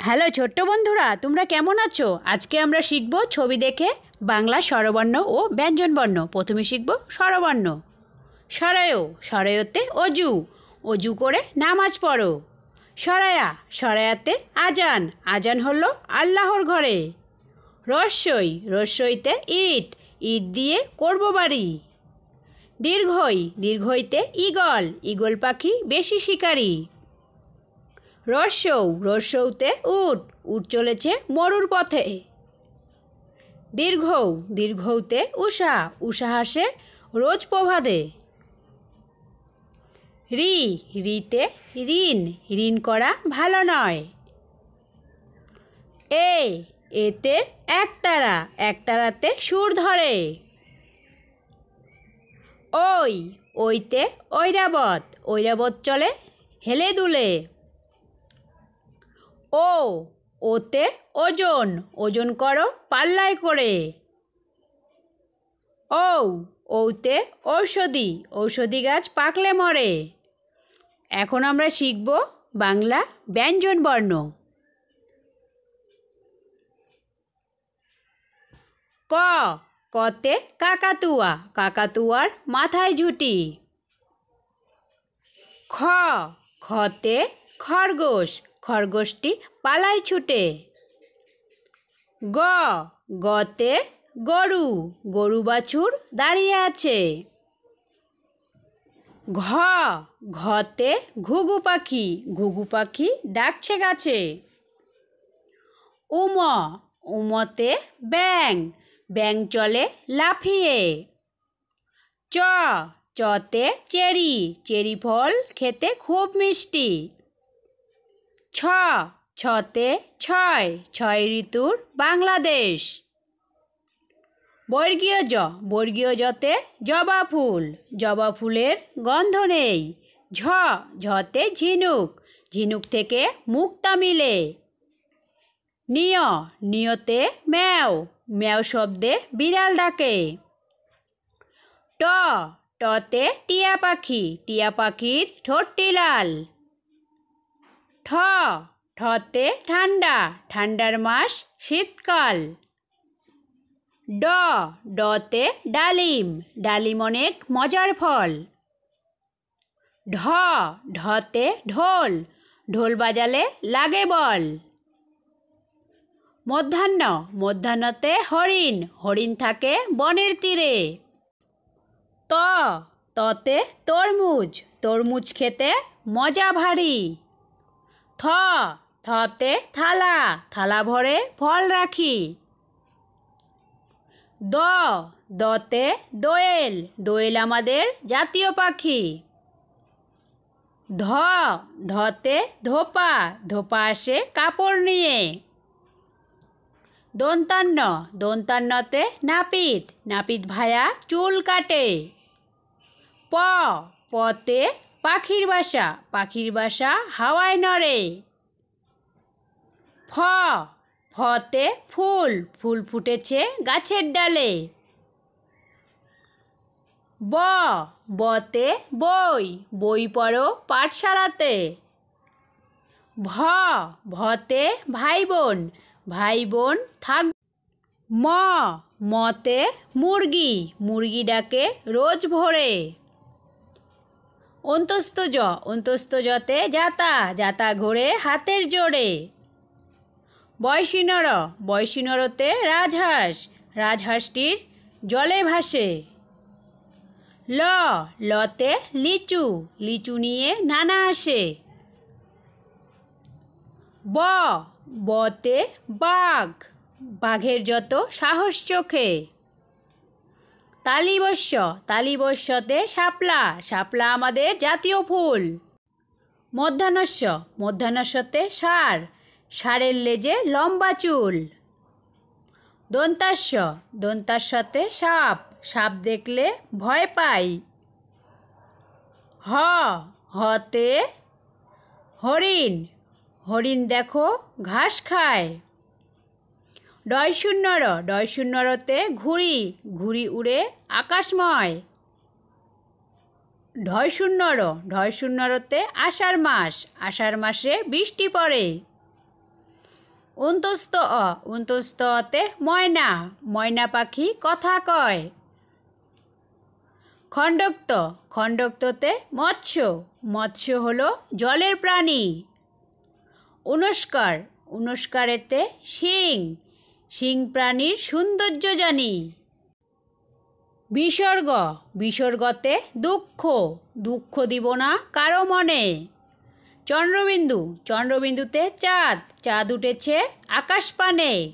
Hello ছোট্ট বন্ধুরা, তোমরা কেমন আছো? আজকে আমরা শিখব ছবি দেখে বাংলা স্বরবর্ণ ও ব্যঞ্জনবর্ণ। প্রথমে শিখব স্বরবর্ণ। সরায়, সরায়তে অজু, অজু করে নামাজ পড়ো। সরায়া, সরায়াতে আজান, আজান হলো আল্লাহর ঘরে। রস্যই, রস্যইতে ইট, ইট দিয়ে করব বাড়ি। দীর্ঘই, দীর্ঘইতে ঈগল, ঈগল পাখি বেশি শিকারী। রস্যৌ, রস্যৌতে উট, উট চলেছে মরুর পথে। দীর্ঘৌ, দীর্ঘৌতে উষা, উষা হাসে রোজ প্রভাতে। রি, রিতে ঋণ, ঋণ করা ভালো নয়। এতে একতারা, একতারাতে সুর ধরে। ওই, ওইতে ঐরাবত, ঐরাবত চলে হেলে দুলে। ও, ওতে ওজন, ওজন করো পাল্লায় করে। ঔ, ঔতে ঔষধি, ঔষধি গাছ পাকলে মরে। এখন আমরা শিখব বাংলা ব্যঞ্জনবর্ণ। ক, কতে কাকাতুয়া, কাকাতুয়ার মাথায় ঝুঁটি। খ, খতে খরগোশ, খরগোশটি পালায় ছুটে। গ, গতে গরু, গরু বাছুর দাঁড়িয়ে আছে। ঘ, ঘতে ঘুঘু পাখি, ঘুঘু পাখি ডাকছে গাছে। উম, উমতে ব্যাঙ, ব্যাঙ চলে লাফিয়ে। চ, চতে চেরি, চেরি ফল খেতে খুব মিষ্টি। ছ, ছতে ছয়, ছয় ঋতুর বাংলাদেশ। বর্গীয় জ, বর্গীয় জতে জবা ফুল, জবা ফুলের গন্ধ নেই। ঝ, ঝতে ঝিনুক, ঝিনুক থেকে মুক্তা মিলে। নিয়, নিয়তে ম্যাও, ম্যাও শব্দে বিড়াল ডাকে। ট, টতে টিয়া পাখি, টিয়া পাখির ঠোঁটটি লাল। ঠ, ঠতে ঠান্ডা, ঠান্ডার মাস শীতকাল। ড, ডতে ডালিম, ডালিম অনেক মজার ফল। ঢ, ঢতে ঢোল, ঢোল বাজালে লাগে বল। মধ্যাহ্ন, মধ্যাহ্নতে হরিণ, হরিণ থাকে বনের তীরে। ত, ততে তরমুজ, তরমুজ খেতে মজা ভারী। থ, থতে থালা, থালা ভরে ফল রাখি। দ, দতে দোয়েল, দোয়েল আমাদের জাতীয় পাখি। ধ, ধতে ধোপা, ধোপা আসে কাপড় নিয়ে। দন্তান্ন, দন্তান্নতে নাপিত, নাপিত ভায়া চুল কাটে। প, পতে পাখির বাসা, পাখির বাসা হাওয়ায় নড়ে। ফ, ফতে ফুল, ফুল ফুটেছে গাছের ডালে। ব, বতে বই, বই পড়ো পাঠশালাতে। ভ, ভতে ভাই বোন, ভাই বোন থাক। ম, মতে মুরগি, মুরগি ডাকে রোজ ভোরে। অন্তস্থ জ, অন্তস্থ জতে যাতা, যাতা ঘোরে হাতের জোরে। বয়সী নর, বয়সী নরতে রাজহাঁস, রাজহাঁসটির জলে ভাসে। ল, লতে লিচু, লিচু নিয়ে নানা আসে। ব, বতে বাঘ, বাঘের যত সাহস চোখে। তালিবস্য, তালিবস্যতে শাপলা, শাপলা আমাদের জাতীয় ফুল। মধ্যাহ্নস্য, মধ্যাহ্নস্যতে ষাঁড়, ষাঁড়ের লেজে লম্বা চুল। দন্তাস্য, দন্তাস্যতে সাপ, সাপ দেখলে ভয় পাই। হ, হতে হরিণ, হরিণ দেখো ঘাস খায়। ডয়শূন্যর, ডয়শূন্যরতে ঘুড়ি, ঘুড়ি উড়ে আকাশময়। ঢয়শূন্যর, ঢয়শূন্যরতে আষাঢ় মাস, আষাঢ় মাসে বৃষ্টি পড়ে। অন্তস্থ অ, অন্তস্থ অতে ময়না, ময়না পাখি কথা কয়। খণ্ডক্ত, খণ্ডক্ততে মৎস্য, মৎস্য হলো জলের প্রাণী। অনুস্কার, অনুস্কারেতে সিং, সিং প্রাণীর সৌন্দর্য জানি। বিসর্গ, বিসর্গতে দুঃখ, দুঃখ দিব না কারো মনে। চন্দ্রবিন্দু, চন্দ্রবিন্দুতে চাঁদ, চাঁদ উঠেছে আকাশপানে।